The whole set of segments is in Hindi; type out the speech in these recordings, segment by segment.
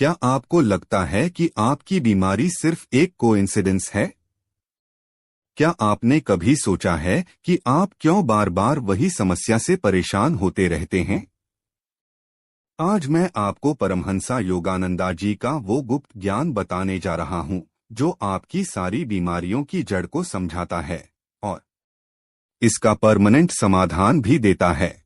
क्या आपको लगता है कि आपकी बीमारी सिर्फ एक कोइंसिडेंस है? क्या आपने कभी सोचा है कि आप क्यों बार बार वही समस्या से परेशान होते रहते हैं? आज मैं आपको परमहंसा योगानंदा जी का वो गुप्त ज्ञान बताने जा रहा हूँ जो आपकी सारी बीमारियों की जड़ को समझाता है और इसका परमानेंट समाधान भी देता है।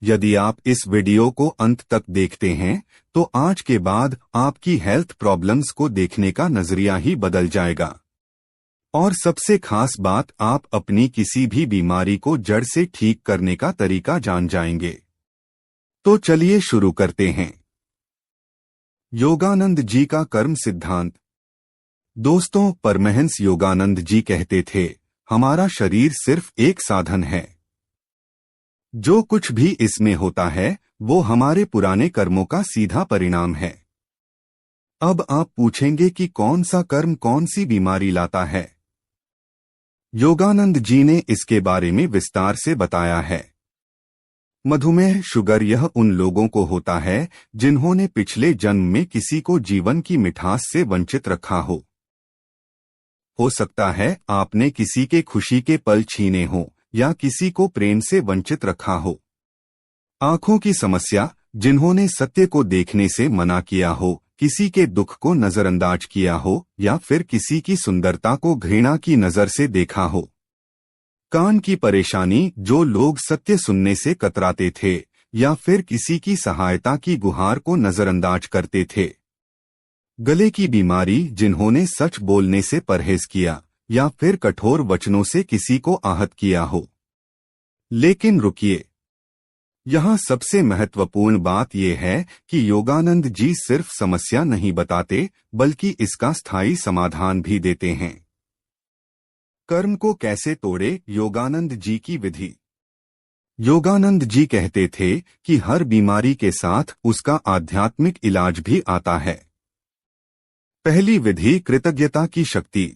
यदि आप इस वीडियो को अंत तक देखते हैं तो आज के बाद आपकी हेल्थ प्रॉब्लम्स को देखने का नजरिया ही बदल जाएगा। और सबसे खास बात, आप अपनी किसी भी बीमारी को जड़ से ठीक करने का तरीका जान जाएंगे। तो चलिए शुरू करते हैं। योगानंद जी का कर्म सिद्धांत। दोस्तों, परमहंस योगानंद जी कहते थे, हमारा शरीर सिर्फ एक साधन है। जो कुछ भी इसमें होता है वो हमारे पुराने कर्मों का सीधा परिणाम है। अब आप पूछेंगे कि कौन सा कर्म कौन सी बीमारी लाता है। योगानंद जी ने इसके बारे में विस्तार से बताया है। मधुमेह, शुगर, यह उन लोगों को होता है जिन्होंने पिछले जन्म में किसी को जीवन की मिठास से वंचित रखा हो सकता है आपने किसी के खुशी के पल छीने हो या किसी को प्रेम से वंचित रखा हो। आंखों की समस्या, जिन्होंने सत्य को देखने से मना किया हो, किसी के दुख को नजरअंदाज किया हो या फिर किसी की सुंदरता को घृणा की नजर से देखा हो। कान की परेशानी, जो लोग सत्य सुनने से कतराते थे या फिर किसी की सहायता की गुहार को नजरअंदाज करते थे। गले की बीमारी, जिन्होंने सच बोलने से परहेज किया या फिर कठोर वचनों से किसी को आहत किया हो। लेकिन रुकिए, यहाँ सबसे महत्वपूर्ण बात यह है कि योगानंद जी सिर्फ समस्या नहीं बताते बल्कि इसका स्थायी समाधान भी देते हैं। कर्म को कैसे तोड़े, योगानंद जी की विधि। योगानंद जी कहते थे कि हर बीमारी के साथ उसका आध्यात्मिक इलाज भी आता है। पहली विधि, कृतज्ञता की शक्ति।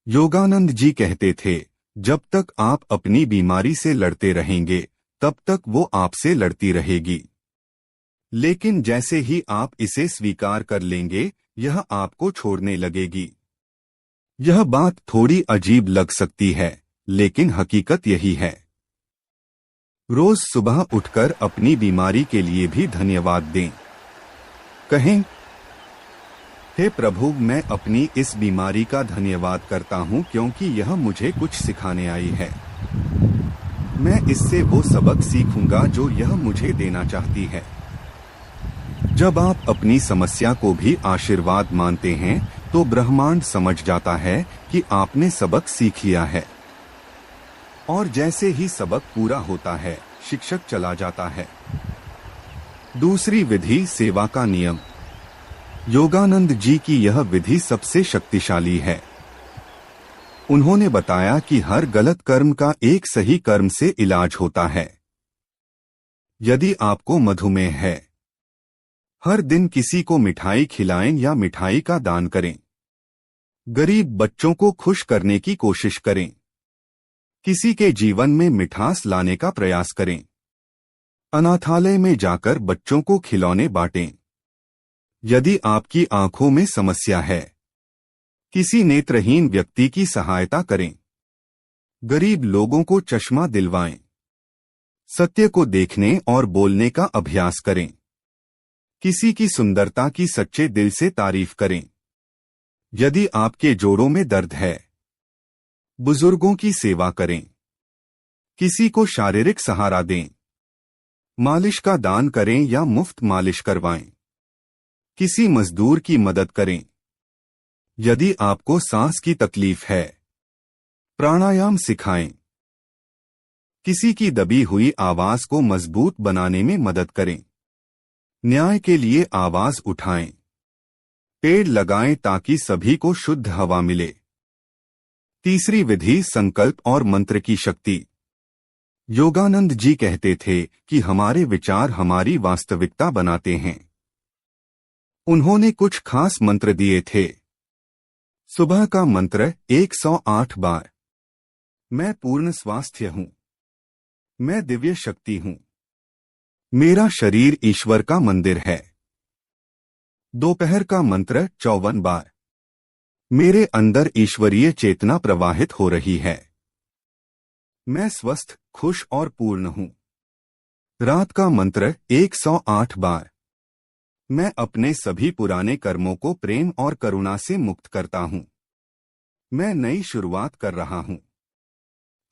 योगानंद जी कहते थे, जब तक आप अपनी बीमारी से लड़ते रहेंगे तब तक वो आपसे लड़ती रहेगी। लेकिन जैसे ही आप इसे स्वीकार कर लेंगे, यह आपको छोड़ने लगेगी। यह बात थोड़ी अजीब लग सकती है, लेकिन हकीकत यही है। रोज सुबह उठकर अपनी बीमारी के लिए भी धन्यवाद दें। कहें, हे प्रभु, मैं अपनी इस बीमारी का धन्यवाद करता हूँ क्योंकि यह मुझे कुछ सिखाने आई है। मैं इससे वो सबक सीखूंगा जो यह मुझे देना चाहती है। जब आप अपनी समस्या को भी आशीर्वाद मानते हैं तो ब्रह्मांड समझ जाता है कि आपने सबक सीख लिया है। और जैसे ही सबक पूरा होता है, शिक्षक चला जाता है। दूसरी विधि, सेवा का नियम। योगानंद जी की यह विधि सबसे शक्तिशाली है। उन्होंने बताया कि हर गलत कर्म का एक सही कर्म से इलाज होता है। यदि आपको मधुमेह है, हर दिन किसी को मिठाई खिलाएं या मिठाई का दान करें। गरीब बच्चों को खुश करने की कोशिश करें। किसी के जीवन में मिठास लाने का प्रयास करें। अनाथालय में जाकर बच्चों को खिलौने बांटें। यदि आपकी आंखों में समस्या है, किसी नेत्रहीन व्यक्ति की सहायता करें। गरीब लोगों को चश्मा दिलवाएं। सत्य को देखने और बोलने का अभ्यास करें। किसी की सुंदरता की सच्चे दिल से तारीफ करें। यदि आपके जोड़ों में दर्द है, बुजुर्गों की सेवा करें। किसी को शारीरिक सहारा दें। मालिश का दान करें या मुफ्त मालिश करवाएं। किसी मजदूर की मदद करें। यदि आपको सांस की तकलीफ है, प्राणायाम सिखाएं। किसी की दबी हुई आवाज को मजबूत बनाने में मदद करें। न्याय के लिए आवाज उठाएं। पेड़ लगाएं ताकि सभी को शुद्ध हवा मिले। तीसरी विधि, संकल्प और मंत्र की शक्ति। योगानंद जी कहते थे कि हमारे विचार हमारी वास्तविकता बनाते हैं। उन्होंने कुछ खास मंत्र दिए थे। सुबह का मंत्र 108 बार, मैं पूर्ण स्वास्थ्य हूं, मैं दिव्य शक्ति हूं, मेरा शरीर ईश्वर का मंदिर है। दोपहर का मंत्र 54 बार। मेरे अंदर ईश्वरीय चेतना प्रवाहित हो रही है। मैं स्वस्थ, खुश और पूर्ण हूँ। रात का मंत्र 108 बार। मैं अपने सभी पुराने कर्मों को प्रेम और करुणा से मुक्त करता हूँ। मैं नई शुरुआत कर रहा हूँ।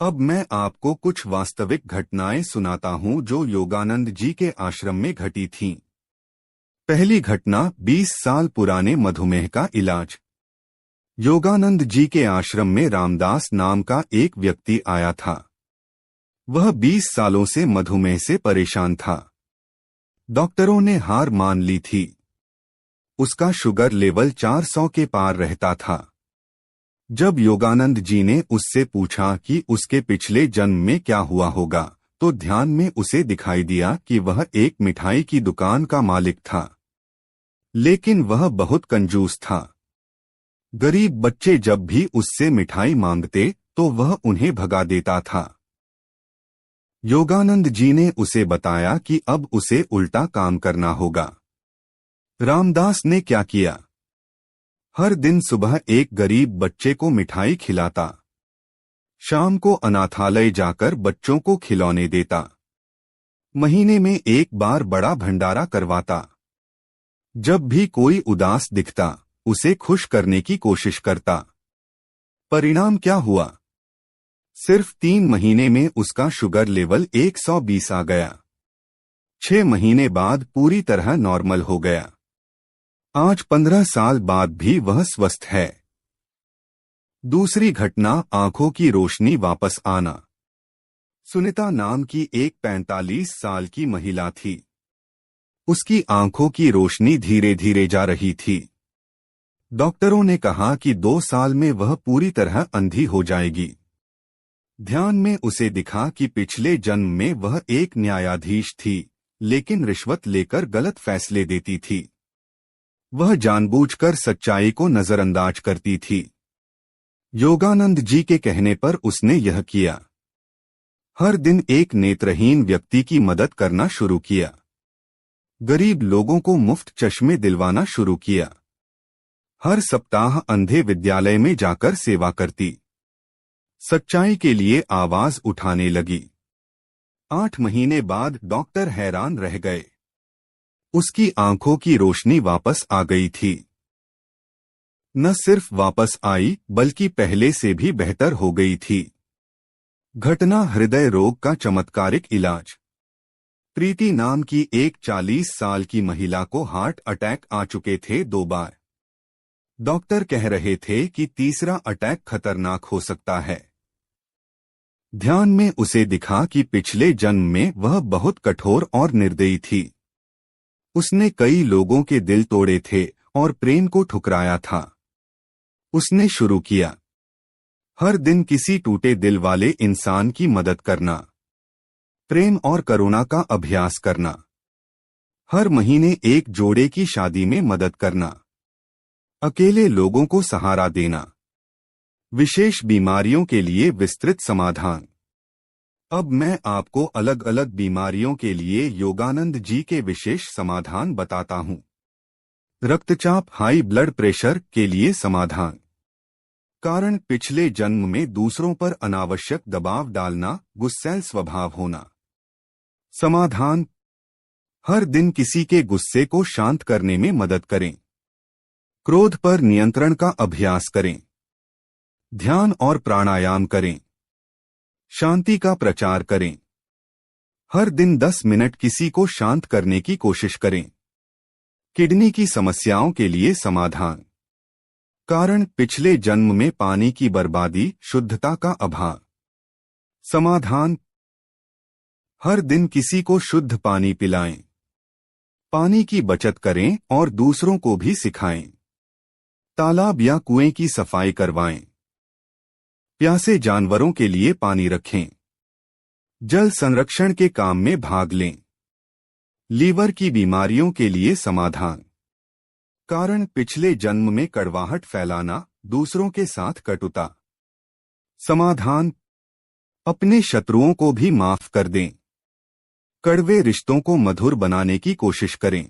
अब मैं आपको कुछ वास्तविक घटनाएं सुनाता हूँ जो योगानंद जी के आश्रम में घटी थीं। पहली घटना 20 साल पुराने मधुमेह का इलाज। योगानंद जी के आश्रम में रामदास नाम का एक व्यक्ति आया था। वह 20 सालों से मधुमेह से परेशान था। डॉक्टरों ने हार मान ली थी। उसका शुगर लेवल 400 के पार रहता था। जब योगानंद जी ने उससे पूछा कि उसके पिछले जन्म में क्या हुआ होगा, तो ध्यान में उसे दिखाई दिया कि वह एक मिठाई की दुकान का मालिक था। लेकिन वह बहुत कंजूस था। गरीब बच्चे जब भी उससे मिठाई मांगते तो वह उन्हें भगा देता था। योगानंद जी ने उसे बताया कि अब उसे उल्टा काम करना होगा। रामदास ने क्या किया? हर दिन सुबह एक गरीब बच्चे को मिठाई खिलाता। शाम को अनाथालय जाकर बच्चों को खिलौने देता। महीने में एक बार बड़ा भंडारा करवाता। जब भी कोई उदास दिखता, उसे खुश करने की कोशिश करता। परिणाम क्या हुआ? सिर्फ 3 महीने में उसका शुगर लेवल 120 आ गया। 6 महीने बाद पूरी तरह नॉर्मल हो गया। आज 15 साल बाद भी वह स्वस्थ है। दूसरी घटना, आंखों की रोशनी वापस आना। सुनीता नाम की एक 45 साल की महिला थी। उसकी आंखों की रोशनी धीरे धीरे जा रही थी। डॉक्टरों ने कहा कि 2 साल में वह पूरी तरह अंधी हो जाएगी। ध्यान में उसे दिखा कि पिछले जन्म में वह एक न्यायाधीश थी, लेकिन रिश्वत लेकर गलत फैसले देती थी। वह जानबूझकर सच्चाई को नजरअंदाज करती थी। योगानंद जी के कहने पर उसने यह किया। हर दिन एक नेत्रहीन व्यक्ति की मदद करना शुरू किया। गरीब लोगों को मुफ्त चश्मे दिलवाना शुरू किया। हर सप्ताह अंधे विद्यालय में जाकर सेवा करती। सच्चाई के लिए आवाज उठाने लगी। 8 महीने बाद डॉक्टर हैरान रह गए। उसकी आंखों की रोशनी वापस आ गई थी। न सिर्फ वापस आई, बल्कि पहले से भी बेहतर हो गई थी। घटना, हृदय रोग का चमत्कारिक इलाज। प्रीति नाम की एक 40 साल की महिला को हार्ट अटैक आ चुके थे 2 बार। डॉक्टर कह रहे थे कि तीसरा अटैक खतरनाक हो सकता है। ध्यान में उसे दिखा कि पिछले जन्म में वह बहुत कठोर और निर्दयी थी। उसने कई लोगों के दिल तोड़े थे और प्रेम को ठुकराया था। उसने शुरू किया, हर दिन किसी टूटे दिल वाले इंसान की मदद करना, प्रेम और करुणा का अभ्यास करना, हर महीने एक जोड़े की शादी में मदद करना, अकेले लोगों को सहारा देना, विशेष बीमारियों के लिए विस्तृत समाधान। अब मैं आपको अलग अलग बीमारियों के लिए योगानंद जी के विशेष समाधान बताता हूँ। रक्तचाप, हाई ब्लड प्रेशर के लिए समाधान। कारण, पिछले जन्म में दूसरों पर अनावश्यक दबाव डालना, गुस्सैल स्वभाव होना। समाधान, हर दिन किसी के गुस्से को शांत करने में मदद करें। क्रोध पर नियंत्रण का अभ्यास करें। ध्यान और प्राणायाम करें। शांति का प्रचार करें। हर दिन 10 मिनट किसी को शांत करने की कोशिश करें। किडनी की समस्याओं के लिए समाधान। कारण, पिछले जन्म में पानी की बर्बादी, शुद्धता का अभाव। समाधान, हर दिन किसी को शुद्ध पानी पिलाएं। पानी की बचत करें और दूसरों को भी सिखाएं। तालाब या कुएं की सफाई करवाएं। प्यासे जानवरों के लिए पानी रखें। जल संरक्षण के काम में भाग लें। लीवर की बीमारियों के लिए समाधान। कारण, पिछले जन्म में कड़वाहट फैलाना, दूसरों के साथ कटुता। समाधान, अपने शत्रुओं को भी माफ कर दें। कड़वे रिश्तों को मधुर बनाने की कोशिश करें।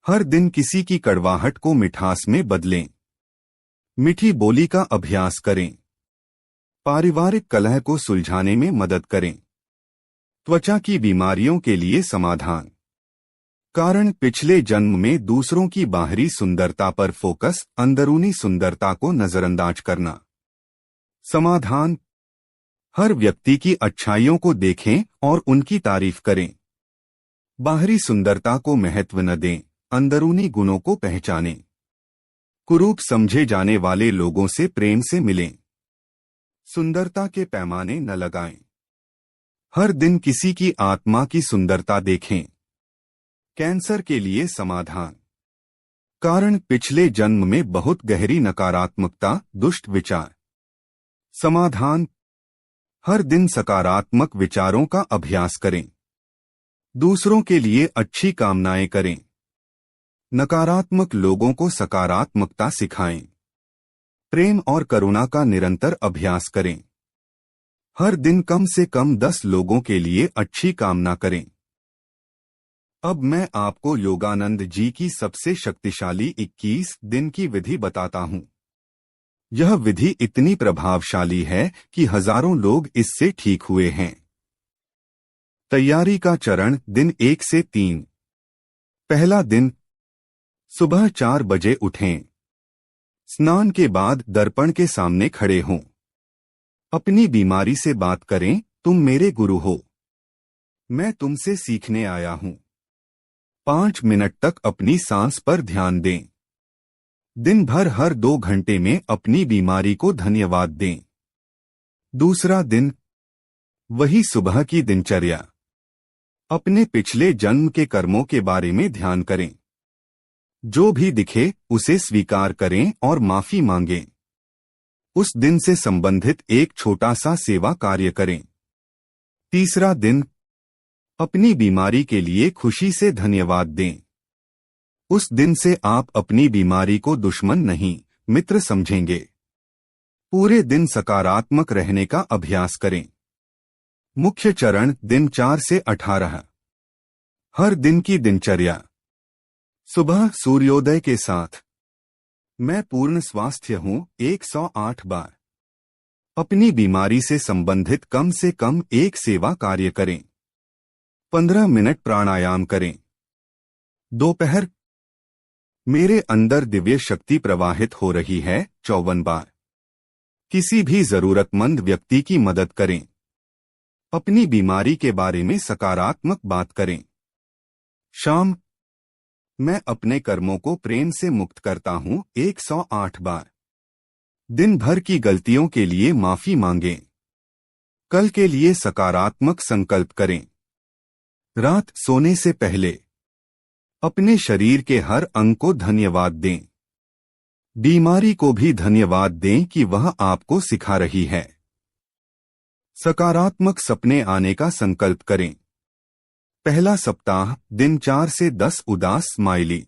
हर दिन किसी की कड़वाहट को मिठास में बदलें। मीठी बोली का अभ्यास करें। पारिवारिक कलह को सुलझाने में मदद करें। त्वचा की बीमारियों के लिए समाधान। कारण पिछले जन्म में दूसरों की बाहरी सुंदरता पर फोकस, अंदरूनी सुंदरता को नजरअंदाज करना। समाधान। हर व्यक्ति की अच्छाइयों को देखें और उनकी तारीफ करें। बाहरी सुंदरता को महत्व न दें, अंदरूनी गुणों को पहचानें। कुरूप समझे जाने वाले लोगों से प्रेम से मिलें। सुंदरता के पैमाने न लगाएं। हर दिन किसी की आत्मा की सुंदरता देखें। कैंसर के लिए समाधान। कारण पिछले जन्म में बहुत गहरी नकारात्मकता, दुष्ट विचार। समाधान। हर दिन सकारात्मक विचारों का अभ्यास करें। दूसरों के लिए अच्छी कामनाएं करें। नकारात्मक लोगों को सकारात्मकता सिखाएं। प्रेम और करुणा का निरंतर अभ्यास करें। हर दिन कम से कम 10 लोगों के लिए अच्छी कामना करें। अब मैं आपको योगानंद जी की सबसे शक्तिशाली 21 दिन की विधि बताता हूं। यह विधि इतनी प्रभावशाली है कि हजारों लोग इससे ठीक हुए हैं। तैयारी का चरण। दिन 1 से 3। पहला दिन। सुबह 4 बजे उठें। स्नान के बाद दर्पण के सामने खड़े हों। अपनी बीमारी से बात करें, तुम मेरे गुरु हो। मैं तुमसे सीखने आया हूं। 5 मिनट तक अपनी सांस पर ध्यान दें। दिन भर हर 2 घंटे में अपनी बीमारी को धन्यवाद दें। दूसरा दिन। वही सुबह की दिनचर्या। अपने पिछले जन्म के कर्मों के बारे में ध्यान करें। जो भी दिखे उसे स्वीकार करें और माफी मांगें। उस दिन से संबंधित एक छोटा सा सेवा कार्य करें। तीसरा दिन। अपनी बीमारी के लिए खुशी से धन्यवाद दें। उस दिन से आप अपनी बीमारी को दुश्मन नहीं, मित्र समझेंगे। पूरे दिन सकारात्मक रहने का अभ्यास करें। मुख्य चरण। दिन 4 से 18। हर दिन की दिनचर्या। सुबह सूर्योदय के साथ। मैं पूर्ण स्वास्थ्य हूं 108 बार। अपनी बीमारी से संबंधित कम से कम एक सेवा कार्य करें। 15 मिनट प्राणायाम करें। दोपहर। मेरे अंदर दिव्य शक्ति प्रवाहित हो रही है 54 बार। किसी भी जरूरतमंद व्यक्ति की मदद करें। अपनी बीमारी के बारे में सकारात्मक बात करें। शाम। मैं अपने कर्मों को प्रेम से मुक्त करता हूं 108 बार। दिन भर की गलतियों के लिए माफी मांगें। कल के लिए सकारात्मक संकल्प करें। रात सोने से पहले। अपने शरीर के हर अंग को धन्यवाद दें। बीमारी को भी धन्यवाद दें कि वह आपको सिखा रही है। सकारात्मक सपने आने का संकल्प करें। पहला सप्ताह। दिन 4 से 10 उदास स्माइली।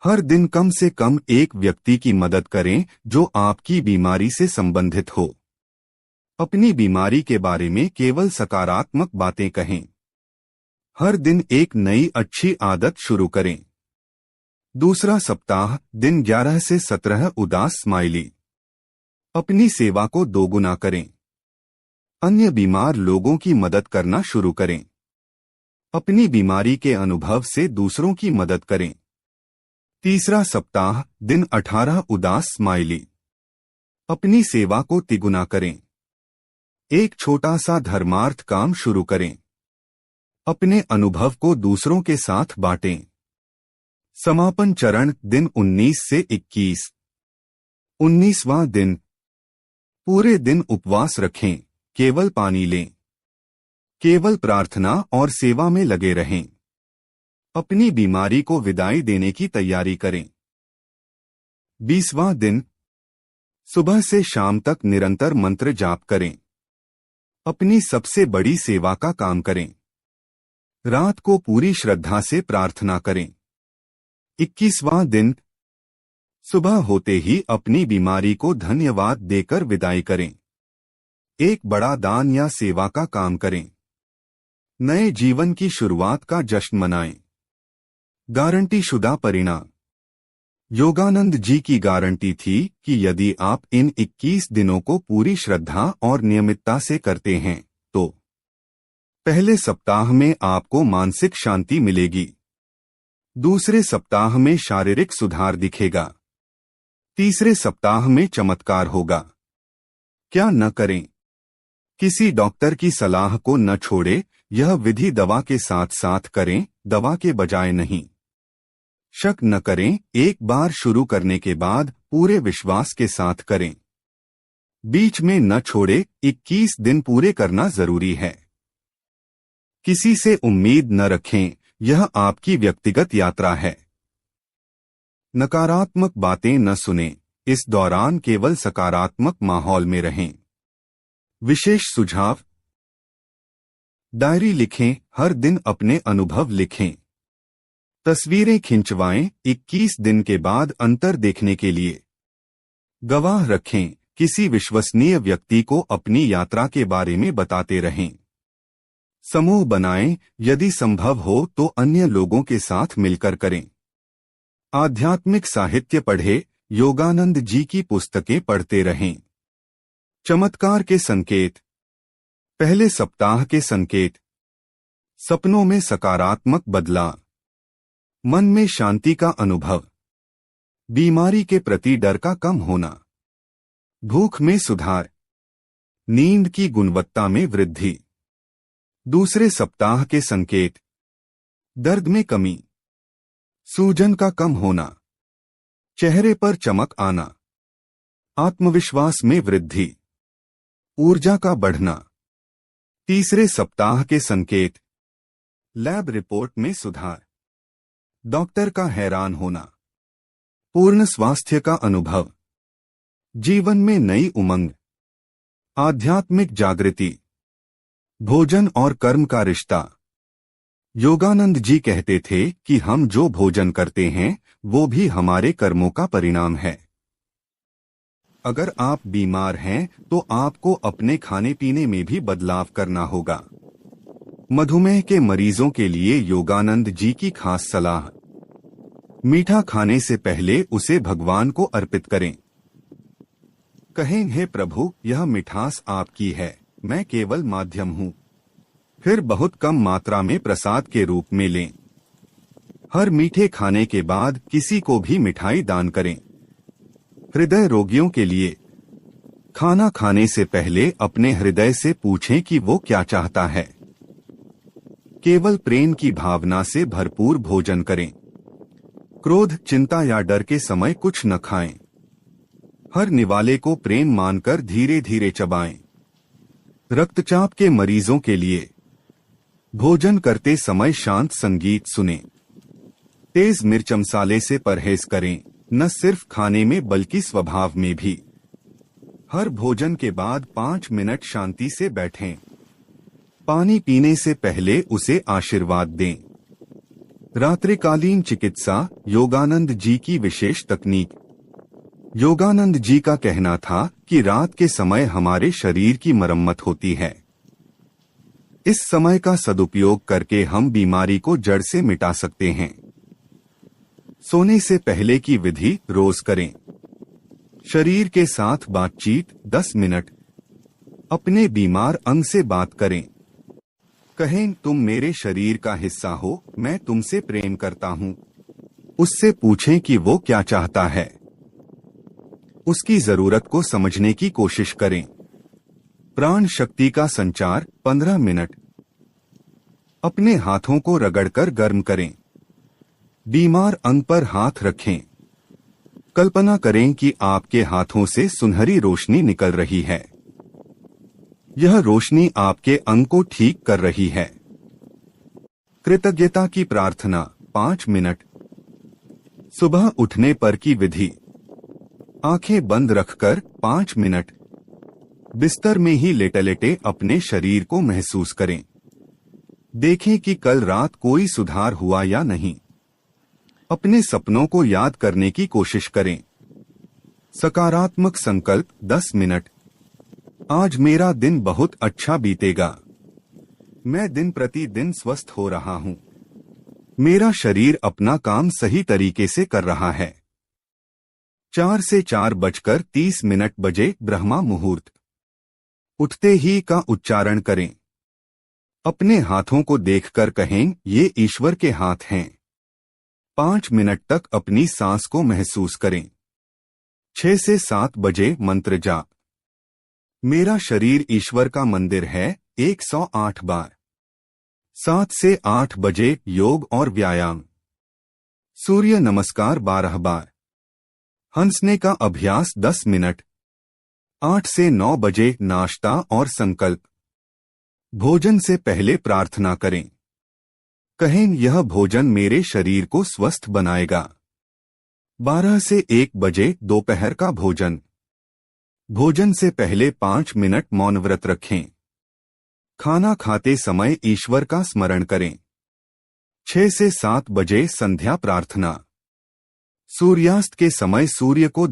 हर दिन कम से कम एक व्यक्ति की मदद करें जो आपकी बीमारी से संबंधित हो। अपनी बीमारी के बारे में केवल सकारात्मक बातें कहें। हर दिन एक नई अच्छी आदत शुरू करें। दूसरा सप्ताह। दिन 11 से 17 उदास स्माइली। अपनी सेवा को दोगुना करें। अन्य बीमार लोगों की मदद करना शुरू करें। अपनी बीमारी के अनुभव से दूसरों की मदद करें। तीसरा सप्ताह। दिन 18 उदास स्माइली। अपनी सेवा को तिगुना करें। एक छोटा सा धर्मार्थ काम शुरू करें। अपने अनुभव को दूसरों के साथ बांटें। समापन चरण। दिन 19 से 21। 19वां दिन। पूरे दिन उपवास रखें, केवल पानी लें। केवल प्रार्थना और सेवा में लगे रहें। अपनी बीमारी को विदाई देने की तैयारी करें। 20वां दिन। सुबह से शाम तक निरंतर मंत्र जाप करें। अपनी सबसे बड़ी सेवा का काम करें। रात को पूरी श्रद्धा से प्रार्थना करें। 21वां दिन। सुबह होते ही अपनी बीमारी को धन्यवाद देकर विदाई करें। एक बड़ा दान या सेवा का काम करें। नए जीवन की शुरुआत का जश्न मनाएं। गारंटी शुदा परिणाम। योगानंद जी की गारंटी थी कि यदि आप इन 21 दिनों को पूरी श्रद्धा और नियमितता से करते हैं तो पहले सप्ताह में आपको मानसिक शांति मिलेगी, दूसरे सप्ताह में शारीरिक सुधार दिखेगा, तीसरे सप्ताह में चमत्कार होगा। क्या न करें? किसी डॉक्टर की सलाह को न छोड़े, यह विधि दवा के साथ साथ करें, दवा के बजाय नहीं। शक न करें, एक बार शुरू करने के बाद पूरे विश्वास के साथ करें। बीच में न छोड़े, 21 दिन पूरे करना जरूरी है। किसी से उम्मीद न रखें, यह आपकी व्यक्तिगत यात्रा है। नकारात्मक बातें न सुनें, इस दौरान केवल सकारात्मक माहौल में रहें। विशेष सुझाव: डायरी लिखें, हर दिन अपने अनुभव लिखें। तस्वीरें खिंचवाएं, 21 दिन के बाद अंतर देखने के लिए। गवाह रखें, किसी विश्वसनीय व्यक्ति को अपनी यात्रा के बारे में बताते रहें। समूह बनाएं, यदि संभव हो तो अन्य लोगों के साथ मिलकर करें। आध्यात्मिक साहित्य पढ़ें, योगानंद जी की पुस्तकें पढ़ते रहें। चमत्कार के संकेत। पहले सप्ताह के संकेत: सपनों में सकारात्मक बदलाव, मन में शांति का अनुभव, बीमारी के प्रति डर का कम होना, भूख में सुधार, नींद की गुणवत्ता में वृद्धि। दूसरे सप्ताह के संकेत: दर्द में कमी, सूजन का कम होना, चेहरे पर चमक आना, आत्मविश्वास में वृद्धि, ऊर्जा का बढ़ना। तीसरे सप्ताह के संकेत: लैब रिपोर्ट में सुधार, डॉक्टर का हैरान होना, पूर्ण स्वास्थ्य का अनुभव, जीवन में नई उमंग, आध्यात्मिक जागृति, भोजन और कर्म का रिश्ता। योगानंद जी कहते थे कि हम जो भोजन करते हैं वो भी हमारे कर्मों का परिणाम है। अगर आप बीमार हैं तो आपको अपने खाने पीने में भी बदलाव करना होगा। मधुमेह के मरीजों के लिए योगानंद जी की खास सलाह: मीठा खाने से पहले उसे भगवान को अर्पित करें। कहें, हे प्रभु, यह मिठास आपकी है, मैं केवल माध्यम हूँ। फिर बहुत कम मात्रा में प्रसाद के रूप में लें। हर मीठे खाने के बाद किसी को भी मिठाई दान करें। हृदय रोगियों के लिए: खाना खाने से पहले अपने हृदय से पूछें कि वो क्या चाहता है। केवल प्रेम की भावना से भरपूर भोजन करें। क्रोध, चिंता या डर के समय कुछ न खाएं। हर निवाले को प्रेम मानकर धीरे धीरे चबाएं। रक्तचाप के मरीजों के लिए: भोजन करते समय शांत संगीत सुनें। तेज मिर्च मसाले से परहेज करें, न सिर्फ खाने में बल्कि स्वभाव में भी। हर भोजन के बाद 5 मिनट शांति से बैठें। पानी पीने से पहले उसे आशीर्वाद दें। रात्रिकालीन चिकित्सा, योगानंद जी की विशेष तकनीक। योगानंद जी का कहना था कि रात के समय हमारे शरीर की मरम्मत होती है। इस समय का सदुपयोग करके हम बीमारी को जड़ से मिटा सकते हैं। सोने से पहले की विधि रोज करें। शरीर के साथ बातचीत 10 मिनट। अपने बीमार अंग से बात करें। कहें, तुम मेरे शरीर का हिस्सा हो, मैं तुमसे प्रेम करता हूँ। उससे पूछें कि वो क्या चाहता है। उसकी जरूरत को समझने की कोशिश करें। प्राण शक्ति का संचार 15 मिनट। अपने हाथों को रगड़कर गर्म करें। बीमार अंग पर हाथ रखें। कल्पना करें कि आपके हाथों से सुनहरी रोशनी निकल रही है। यह रोशनी आपके अंग को ठीक कर रही है। कृतज्ञता की प्रार्थना 5 मिनट। सुबह उठने पर की विधि: आंखें बंद रखकर 5 मिनट। बिस्तर में ही लेटे लेटे अपने शरीर को महसूस करें। देखें कि कल रात कोई सुधार हुआ या नहीं। अपने सपनों को याद करने की कोशिश करें। सकारात्मक संकल्प 10 मिनट। आज मेरा दिन बहुत अच्छा बीतेगा। मैं दिन प्रतिदिन स्वस्थ हो रहा हूँ। मेरा शरीर अपना काम सही तरीके से कर रहा है। 4 से 4:30 बजे ब्रह्मा मुहूर्त। उठते ही का उच्चारण करें। अपने हाथों को देखकर कहें, ये ईश्वर के हाथ हैं। 5 मिनट तक अपनी सांस को महसूस करें। 6 से 7 बजे मंत्र जाप। मेरा शरीर ईश्वर का मंदिर है, 108 बार। 7 से 8 बजे योग और व्यायाम। सूर्य नमस्कार 12 बार। हंसने का अभ्यास 10 मिनट। 8 से 9 बजे नाश्ता और संकल्प। भोजन से पहले प्रार्थना करें। कहें, यह भोजन मेरे शरीर को स्वस्थ बनाएगा। 12 से 1 बजे दोपहर का भोजन। भोजन से पहले 5 मिनट मौन व्रत रखें। खाना खाते समय ईश्वर का स्मरण करें। 6 से 7 बजे संध्या प्रार्थना। सूर्यास्त के समय सूर्य को